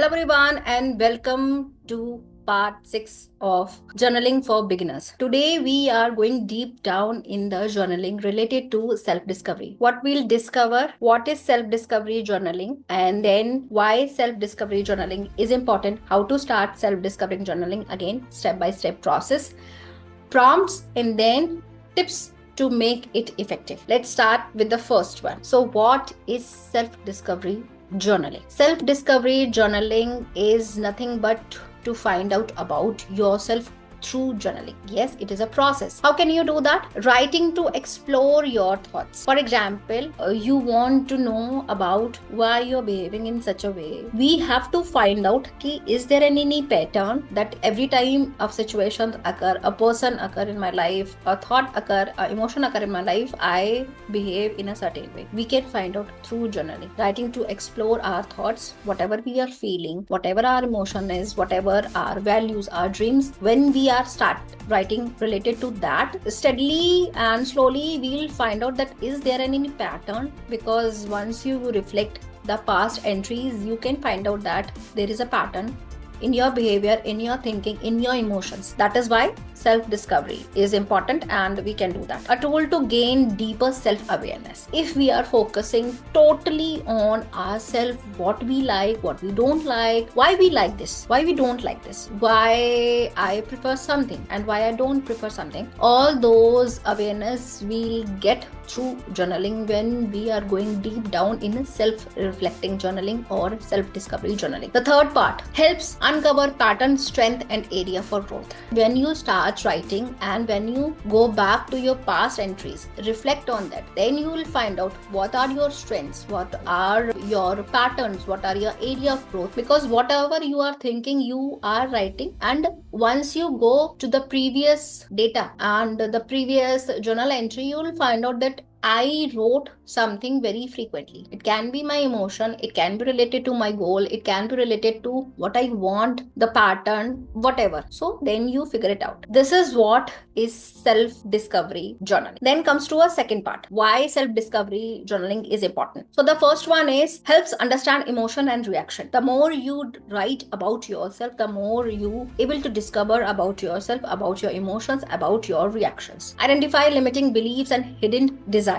everyone and welcome to part 6 of journaling for beginners. Today we are going deep down in the journaling related to self-discovery. What we'll discover, what is self-discovery journaling, and then why self-discovery journaling is important, how to start self-discovery journaling, again step-by-step process, prompts, and then tips to make it effective. Let's start with the first one. So what is self-discovery journaling? Self-discovery journaling is nothing but to find out about yourself through journaling. Yes, it is a process. How can you do that? Writing to explore your thoughts. For example, you want to know about why you're behaving in such a way. We have to find out ki, is there any pattern that every time a situation occur, a person occur in my life, a thought occur, a emotion occur in my life, I behave in a certain way. We can find out through journaling. Writing to explore our thoughts, whatever we are feeling, whatever our emotion is, whatever our values, our dreams, when we are start writing related to that, steadily and slowly we'll find out that is there any pattern, because once you reflect the past entries, you can find out that there is a pattern in your behavior, in your thinking, in your emotions. That is why self-discovery is important and we can do that. A tool to gain deeper self-awareness. If we are focusing totally on ourselves, what we like, what we don't like, why we like this, why we don't like this, why I prefer something and why I don't prefer something, all those awareness we'll get through journaling when we are going deep down in self-reflecting journaling or self-discovery journaling. The third part helps uncover pattern, strength and area for growth. When you start writing and when you go back to your past entries, reflect on that, then you will find out what are your strengths, what are your patterns, what are your area of growth, because whatever you are thinking you are writing, and once you go to the previous data and the previous journal entry, you will find out that I wrote something very frequently. It can be my emotion, it can be related to my goal, it can be related to what I want, the pattern, whatever. So then you figure it out. This is what is self-discovery journaling. Then comes to a second part. Why self-discovery journaling is important. So the first one is helps understand emotion and reaction. The more you write about yourself, the more you able to discover about yourself, about your emotions, about your reactions. Identify limiting beliefs and hidden desires.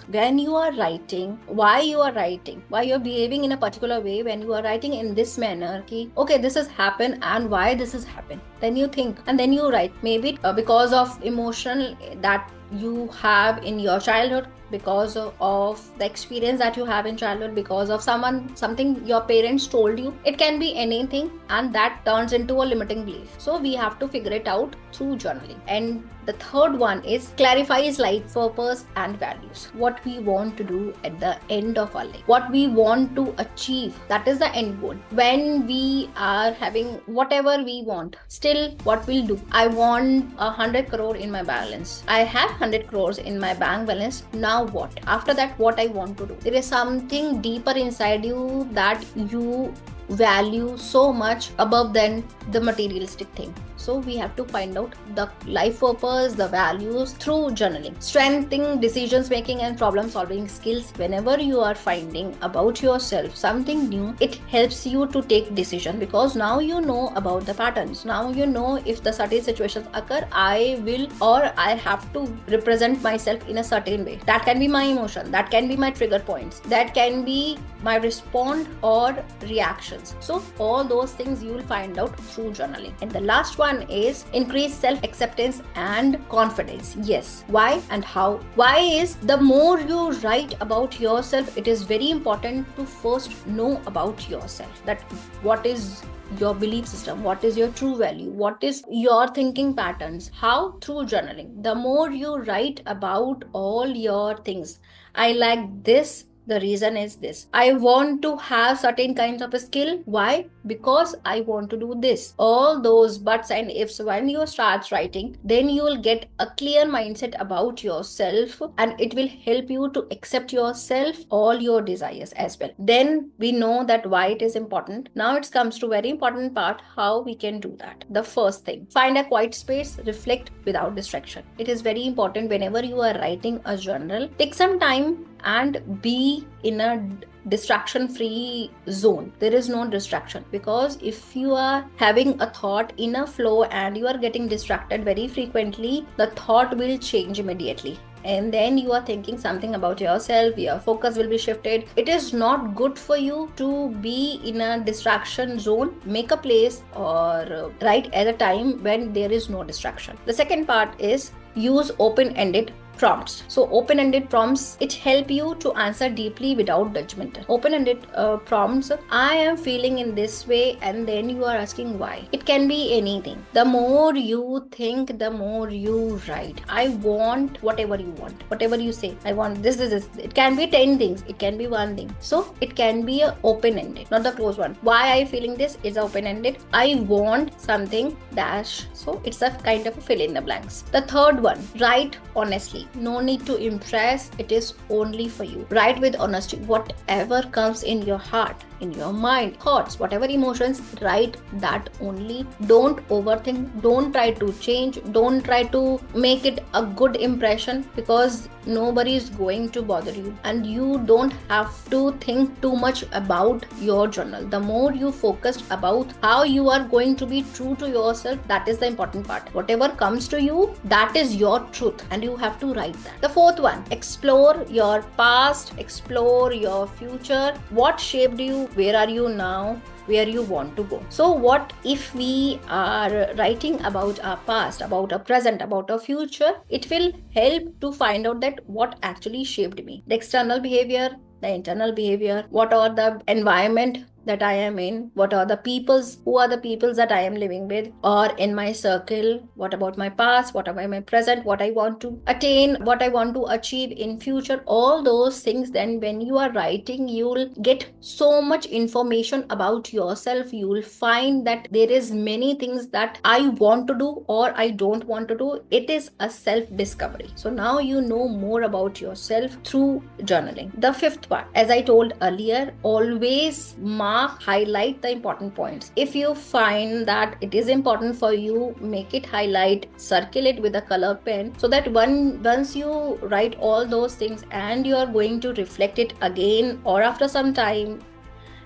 When you are writing, why you're behaving in a particular way, when you are writing in this manner, ki, okay, this has happened and why this has happened. Then you think and then you write. Maybe because of emotion that you have in your childhood, because of the experience that you have in childhood, because of something your parents told you. It can be anything and that turns into a limiting belief. So we have to figure it out through journaling. And the third one is clarifies life purpose and values. What we want to do at the end of our life, what we want to achieve, that is the end goal. When we are having whatever we want, still what we'll do, I want 100 crore in my balance, I have 100 crores in my bank balance. Now what? After that, what I want to do? There is something deeper inside you that you value so much above than the materialistic thing. So we have to find out the life purpose, the values through journaling. Strengthening decisions making and problem solving skills. Whenever you are finding about yourself something new, it helps you to take decision, because now you know about the patterns. Now you know if the certain situations occur, I will or I have to represent myself in a certain way. That can be my emotion, that can be my trigger points, that can be my response or reactions. So all those things you will find out through journaling. And the last one is increase self-acceptance and confidence. Yes. Why and how? Why is the more you write about yourself, it is very important to first know about yourself, that what is your belief system, what is your true value, what is your thinking patterns. How? Through journaling. The more you write about all your things, I like this, the reason is this, I want to have certain kinds of a skill. Why? Because I want to do this. All those buts and ifs, when you start writing, then you will get a clear mindset about yourself and it will help you to accept yourself, all your desires as well. Then we know that why it is important. Now it comes to very important part, how we can do that. The first thing, find a quiet space, reflect without distraction. It is very important whenever you are writing a journal, take some time and be in a distraction free zone. There is no distraction, because if you are having a thought in a flow and you are getting distracted very frequently, the thought will change immediately, and then you are thinking something about yourself, your focus will be shifted. It is not good for you to be in a distraction zone. Make a place or write at a time when there is no distraction. The second part is use open-ended prompts. So open-ended prompts, it help you to answer deeply without judgment. Open-ended prompts, I am feeling in this way, and then you are asking why. It can be anything. The more you think, the more you write. I want whatever you want, whatever you say. I want this. It can be 10 things, it can be one thing. So it can be a open-ended, not the closed one. Why I feeling this is open-ended. I want something dash. So it's a kind of a fill in the blanks. The third one, write honestly. No need to impress, it is only for you. Write with honesty. Whatever comes in your heart, in your mind, thoughts, whatever emotions, write that only. Don't overthink, don't try to change, don't try to make it a good impression, because nobody is going to bother you, and you don't have to think too much about your journal. The more you focus about how you are going to be true to yourself, that is the important part. Whatever comes to you, that is your truth, and you have to write that. The fourth one, explore your past, explore your future. What shaped you? Where are you now? Where you want to go. So what if we are writing about our past, about our present, about our future? It will help to find out that what actually shaped me. The external behavior, the internal behavior, what are the environment that I am in, what are the peoples, who are the peoples that I am living with or in my circle, what about my past, what about my present, what I want to attain, what I want to achieve in future, all those things. Then when you are writing, you will get so much information about yourself. You will find that there is many things that I want to do or I don't want to do. It is a self-discovery. So now you know more about yourself through journaling. The fifth part, as I told earlier, always highlight the important points. If you find that it is important for you, make it highlight, circle it with a color pen, so that once you write all those things and you are going to reflect it again or after some time,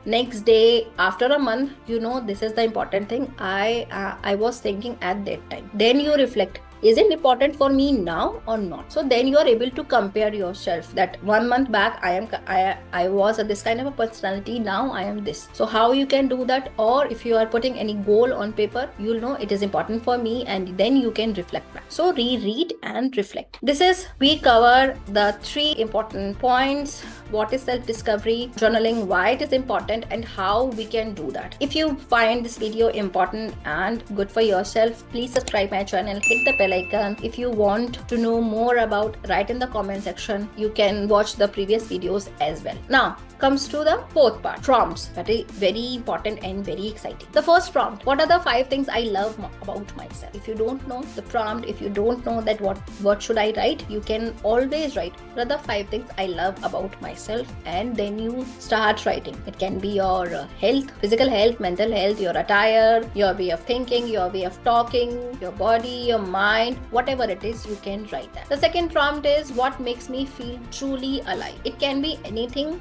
next day, after a month, you know this is the important thing I was thinking at that time. Then you reflect, is it important for me now or not? So then you are able to compare yourself that 1 month back I was this kind of a personality, now I am this. So how you can do that? Or if you are putting any goal on paper, you'll know it is important for me, and then you can reflect back. So reread and reflect. This is, we cover the 3 important points: what is self-discovery, journaling, why it is important, and how we can do that. If you find this video important and good for yourself, please subscribe my channel, hit the bell icon. If you want to know more about, write in the comment section. You can watch the previous videos as well. Now comes to the fourth part, prompts. That is very important and very exciting. The first prompt, what are the 5 things I love about myself? If you don't know the prompt, if you don't know that what should I write, you can always write, what are the 5 things I love about myself, and then you start writing. It can be your health, physical health, mental health, your attire, your way of thinking, your way of talking, your body, your mind, whatever it is, you can write that. The second prompt is, what makes me feel truly alive? It can be anything,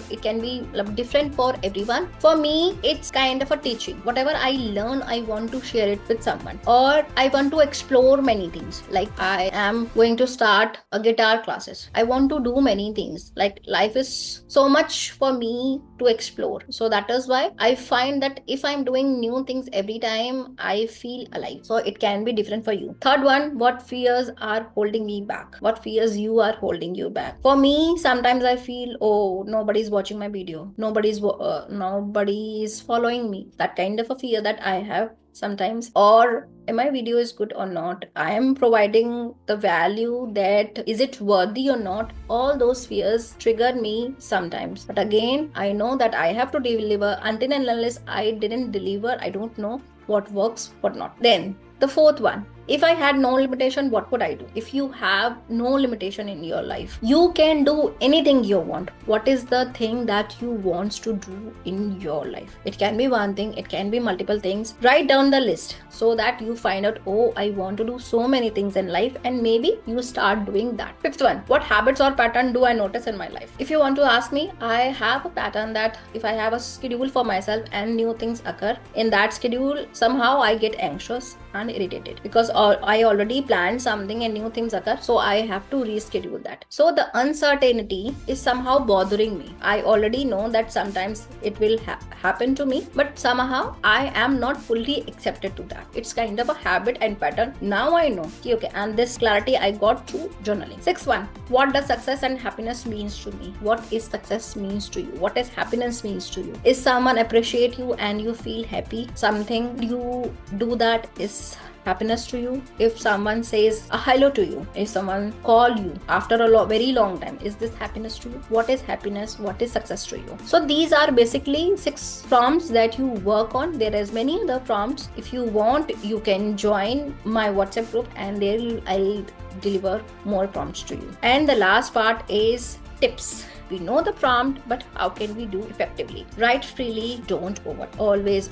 it can be different for everyone. For me, it's kind of a teaching. Whatever I learn, I want to share it with someone, or I want to explore many things. Like I am going to start a guitar classes. I want to do many things. Like life is so much for me to explore. So that is why I find that if I'm doing new things every time, I feel alive. So it can be different for you. Third one, what fears are holding me back? What fears you are holding you back? For me, sometimes I feel, oh, nobody's watching my video, nobody is following me. That kind of a fear that I have sometimes. Or my video is good or not, I am providing the value, that is it worthy or not? All those fears trigger me sometimes. But again, I know that I have to deliver. Until and unless I didn't deliver, I don't know what works, what not. Then the fourth one, If I had no limitation, what would I do? If you have no limitation in your life, you can do anything you want. What is the thing that you want to do in your life? It can be one thing, it can be multiple things. Write down the list so that you find out, oh, I want to do so many things in life, and maybe you start doing that. Fifth one, what habits or pattern do I notice in my life? If you want to ask me, I have a pattern that if I have a schedule for myself and new things occur in that schedule, somehow I get anxious and irritated because I already planned something and new things occur, so I have to reschedule that. So the uncertainty is somehow bothering me. I already know that sometimes it will happen to me, but somehow I am not fully accepted to that. It's kind of a habit and pattern. Now I know. Okay, and this clarity I got through journaling. Sixth one, what does success and happiness means to me? What is success means to you? What is happiness means to you? Is someone appreciate you and you feel happy? Something you do that is happiness to you? If someone says a hello to you, if someone call you after a very long time, is this happiness to you? What is happiness? What is success to you? So these are basically 6 prompts that you work on. There is many other prompts. If you want, you can join my WhatsApp group and there I'll deliver more prompts to you. And the last part is tips. We know the prompt, but how can we do effectively? Write freely, don't over. Always,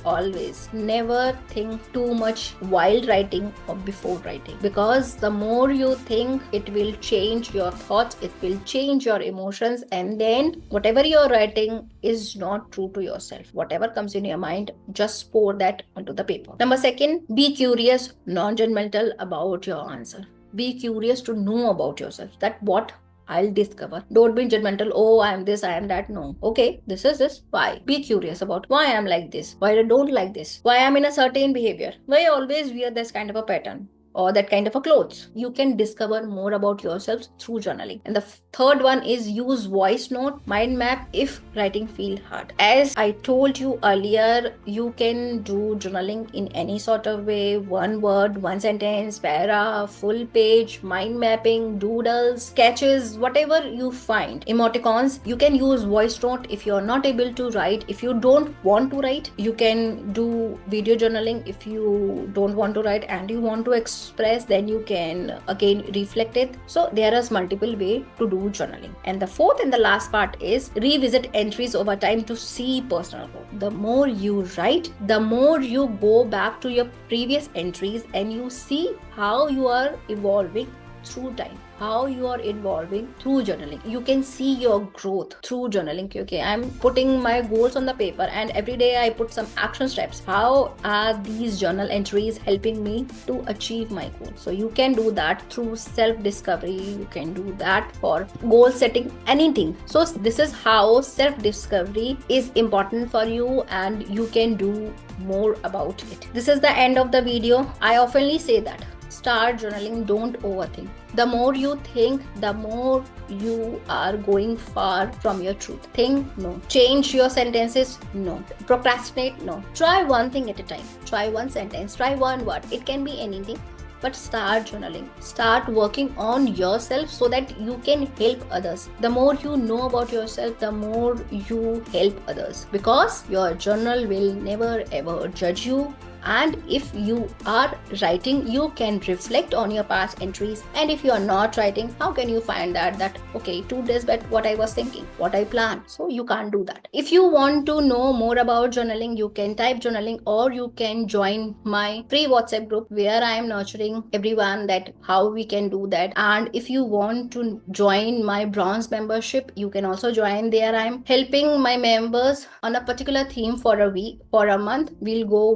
never think too much while writing or before writing. Because the more you think, it will change your thoughts, it will change your emotions, and then whatever you're writing is not true to yourself. Whatever comes in your mind, just pour that onto the paper. Number 2, be curious, non-judgmental about your answer. Be curious to know about yourself, that what I'll discover. Don't be judgmental. Oh, I am this, I am that. No. Okay, this is this. Why? Be curious about why I'm like this, why I don't like this, why I'm in a certain behavior, why I always wear this kind of a pattern or that kind of a clothes. You can discover more about yourself through journaling. And the third one is use voice note, mind map if writing feel hard. As I told you earlier, you can do journaling in any sort of way, one word, one sentence, para, full page, mind mapping, doodles, sketches, whatever you find. Emoticons, you can use voice note if you're not able to write. If you don't want to write, you can do video journaling. If you don't want to write and you want to express, then you can again reflect it. So there is multiple way to do journaling. And the fourth and the last part is revisit entries over time to see personal growth. The more you write, the more you go back to your previous entries and you see how you are evolving through time, how you are evolving through journaling. You can see your growth through journaling. Okay, I'm putting my goals on the paper and every day I put some action steps. How are these journal entries helping me to achieve my goal? So you can do that through self-discovery. You can do that for goal setting, anything. So this is how self-discovery is important for you and you can do more about it. This is the end of the video. I oftenly say that start journaling, don't overthink. The more you think, the more you are going far from your truth. Think, no. Change your sentences, no. Procrastinate, no. Try one thing at a time. Try one sentence, try one word. It can be anything, but start journaling. Start working on yourself so that you can help others. The more you know about yourself, the more you help others, because your journal will never ever judge you. And if you are writing, you can reflect on your past entries. And if you are not writing, how can you find that okay, 2 days back what I was thinking, what I planned? So you can't do that. If you want to know more about journaling, you can type journaling or you can join my free WhatsApp group where I am nurturing everyone that how we can do that. And if you want to join my bronze membership, you can also join there. I'm helping my members on a particular theme for a week, for a month. We'll go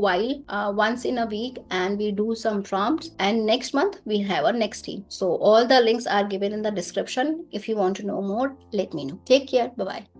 once in a week and we do some prompts, and next month we have our next theme. So all the links are given in the description. If you want to know more, let me know. Take care. Bye bye.